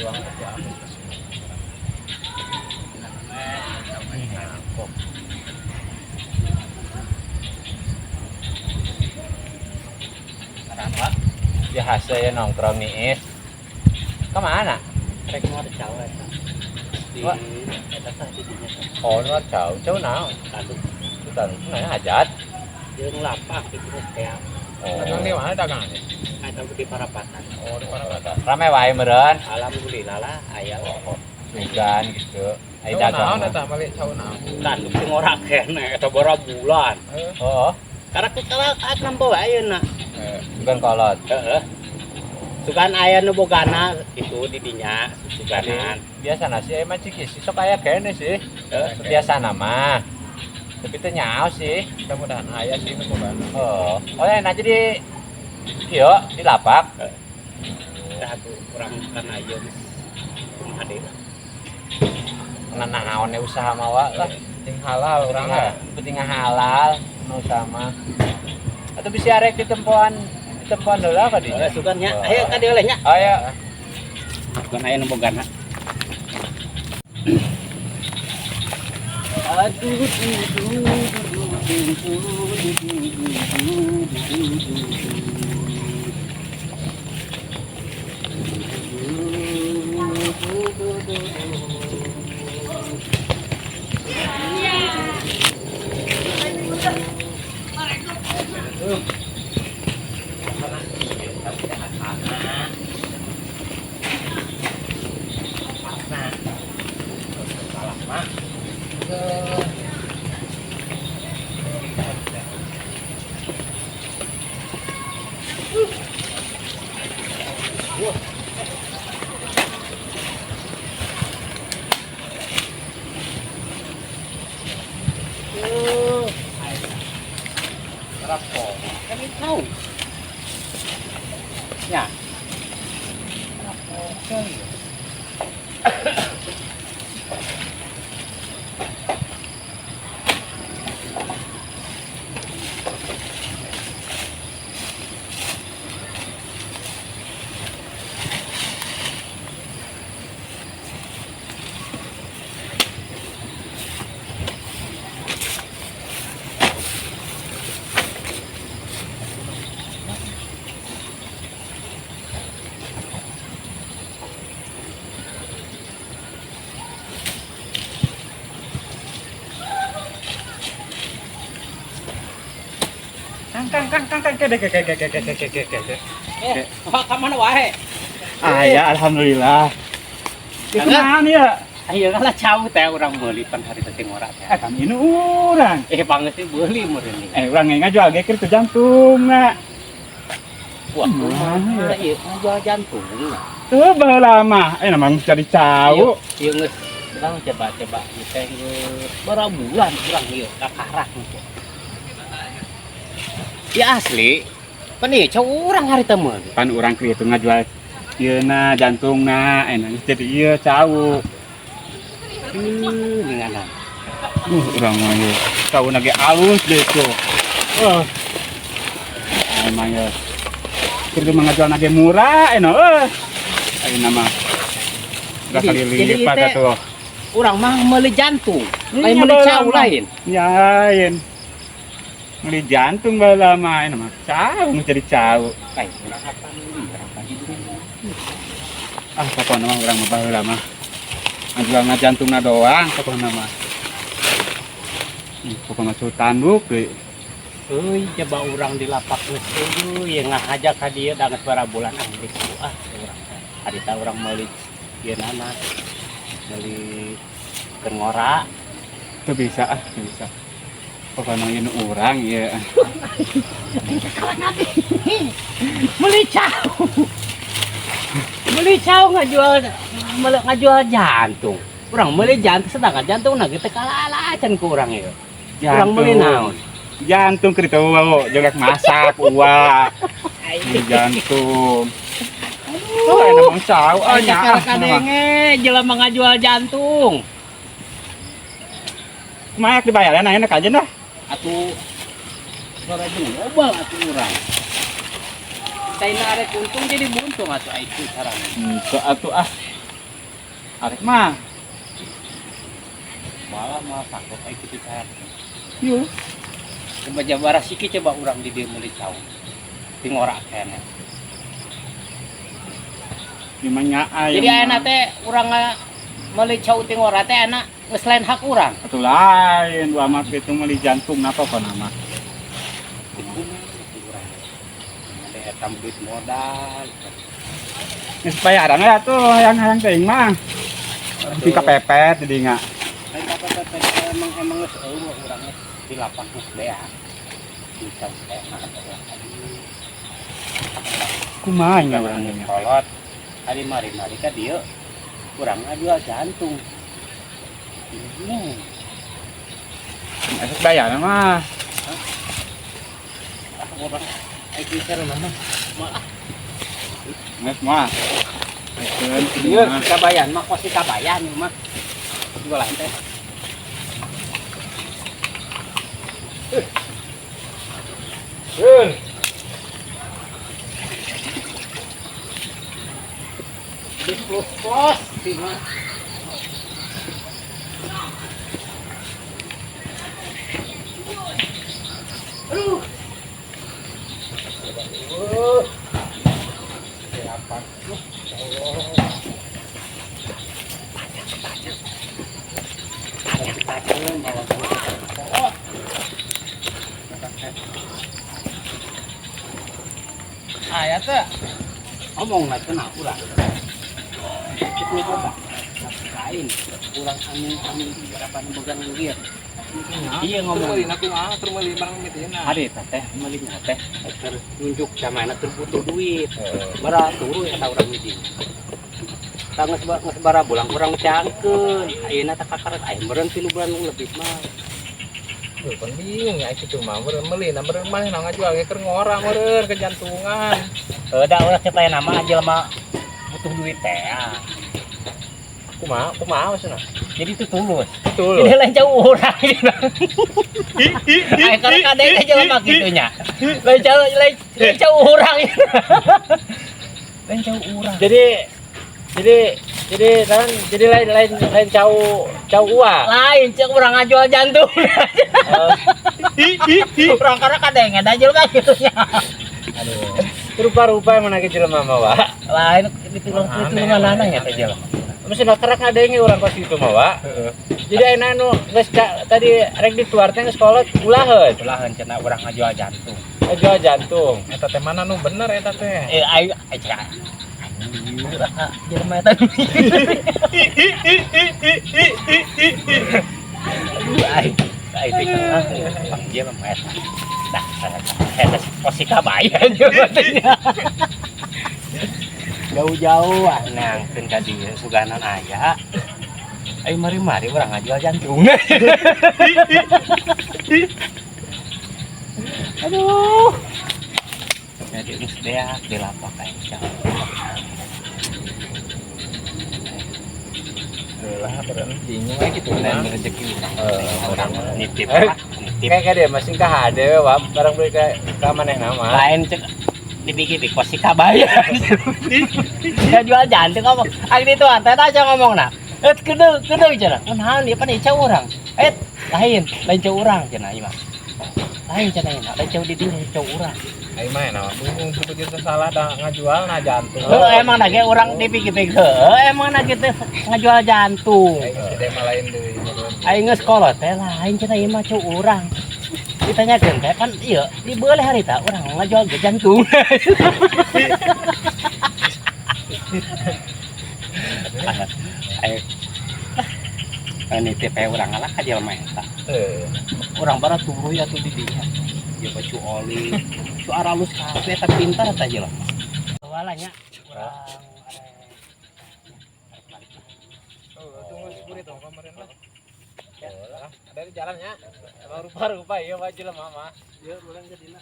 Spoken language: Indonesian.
doang aja. Kenapa? Biasa ya nongkrong nih. Kemana? Rek mau ada cawet. Di Wah. eta tah di dinya. Oh, luar jauh naon? Aduh, Bukan, nah hajat. jeung lapak itu kayak Oh, Dagang di mana dagangnya? ada di Parapatan. Oh, di mana? rame wae meureun. Alhamdulillah lah aya Sugan gitu. Ai Cau dagang. naon eta balik cau naon? kan teu ngora kene eta bara bulan. Oh, Karena kita kaat nampo wae ayeuna. sugan kolot. Heeh. Sugan aya nu bogana itu di dinya suganan. Biasa nasi emang cikis sok aya kene sih. Biasa nama. Tapi teu nyaho sih. Mudah-mudahan aya sih nu boga. Oh, oh ya jadi kieu di lapak. Tah atuh urang kana ieu kumaha deui. Naon usaha mawa lah. Ting halal urang Penting mah. penting halal nu sama. Atau bisa arek di tempoan heula ka dinya. Sugan nya, aya ka dieu nya. Oh ya. Sugan aya nu bogana. Kami tahu. Ya. Ka mana wae? Ya alhamdulillah. Itu naon ya? Ayo lah cau teh urang meuli pan hari teh ngora teh. Kami ini urang. Banget sih beuli meureun nih. Urang ngajual geker ke jantung na. Wah, kumaha ieu jual jantung. Tuh baheula mah, namang jadi cau. Ieu geus urang coba-coba ieu teh geus berapa bulan urang ieu kakarak gitu. Ya asli. Pan ieu cau urang hari teh meuli. Pan urang kieu ngajual ieu na jantungna, jadi ieu cau. Ninganan. Urang mah ieu cau nage alus deh tuh. Emang ya. Kita mengajual nage murah, ayo nama. Udah kali lipat atuh. Urang mah meuli jantung. Lain meuli cau lain. Yain. Meuli jantung baheula mah, mah cau jadi cau. Lain urang apa meuli urang hidung. Pokoknya mah urang mah baheula mah. Ngajual jantungna doang pokoknya mah. Pokoknya sultan tanduk deui. Euy, coba urang di lapak geus euy, yang ngajak ka dieu da geus bara bulan geus urang. Ari teh urang meuli ieu nana. Meuli keur ngora. Teu bisa teu bisa. Pokoknya ieu urang ieu. Meuli cau. Meuli cau ngajual jantung. Urang meuli jantung sedangkan jantungna ge teh kalalacan ku urang ieu. Urang meuli naon? Jantung kerita jogak masak uang jantung emang cau Cakar kadenge jelema ngajual jantung. mayak dibayar enak aja dah Atuh bara global atuh urang. Saina arek untung jadi buntung atuh itu carana. atuh Arek mah. malah takut kayak gitu saya. Yo. Coba jabara siki coba urang di dia meuli cau. Tingorak kene. Gimana aya. Jadi ayeuna teh urang meuli cau tingorak teh anak geus lain hak urang. Atuh lain dua amat itu meuli jantung apa kok nama. Ada etam duit modal. Geus bayaran ya tuh hayang-hayang teuing mah. Di kepepet jadi enggak. Lain apa emang geus eueuh urang di lapang geus dea. Bisa teh Kumaha nya urang nya. kolot. Ari mari-mari ka dieu urang ngajual jantung. Geus bayaran mah. Orang ai kieu mah malah Geus mah. ieu kabayan mah pasti kabayan mah. Jualan teh. Di plus sih mah. Aduh. Siapa? Aya teh. Ngomong nggak kena kurang. Itu coba. Lain kurang angin berapa pegang dia. Iya ngomong. Terus aku mah terus meuli barang mitina. Hari teh melinya teh nunjuk zamana terbutuh duit. Bara turu eta urang hiji. Tangos bara bulan kurang cangkeun. Ayeuna teh kakaret aya meureun 3 bulan lebih mah. Kan bingung ya kitu mah meureun meuli na meureun mah na ngajual ge keur ngora meureun kejantungan. Da urang cepaya nama jelema butuh duit teh. Kumaha maksudna? Jadi itu tulus. Betul. Jadi lain jauh urang. Ai karena kadang teh jelema kitu nya. Lain jauh urang. Lain jauh urang. Jadi lain cau uang. Lain cek urang ngajual jantung. Urang karena kadang ada jelema kitu nya. Aduh. Rupa-rupa mana ke jelema mah wa. Lain itu mana nya teh jelema. Maksudna kerak ngadenge urang kos itu mah wa. Jadi ayeuna anu geus tadi rek dituar teh geus kolot ulaheun. Ulaheun cenah urang ngajual jantung. Ngajual jantung. Eta teh mana nu bener eta teh? Ayo cek. Jelema eta. Ai teh dia mah eta. Dah, eta posisi kabayan juga. Jauh-jauh nangkeun ka dieu suganan aya. Ayo mari-mari urang ngajual jantung. Aduh. Jadi geus deak di lapak kae cang. Lah beren bingung we kitu Lain mah. rezeki Orang nitip. kayak dia masih ka hade wa barang beli ka manehna mah. Lain cek dipikir pasti kabayan. Ya jual jantung ngomong. Ari ditu teh aja ngomongna. Kedeu cenah. Naon ieu pan cau urang. Lain cau urang cenah ieu mah. Lain cenah ieu, lain cau di dieu cau urang. Ai mah na bingung sebegitu salah dah ngajual na jantung. Emang da ge urang dipikir-pikir emang da kitu ngajual jantung. Ai geus teh mah lain deui. Aing geus kolot teh lain cenah ieu mah cau urang. Ditanyakeun teh pan ieu dibeuleh harita urang ngajual ge jantung. Ini TP urang ngalah ka jelema eta. Urang bara tuluy atuh di dinya. Ieu baju oli, cu aralus kabeh eta pintar eta jelema. Walanya urang Tunggu sepurit dong kemarin lah. Ada di jalannya. Rupa-rupa ya wajib lah mama. ieu urang jadina.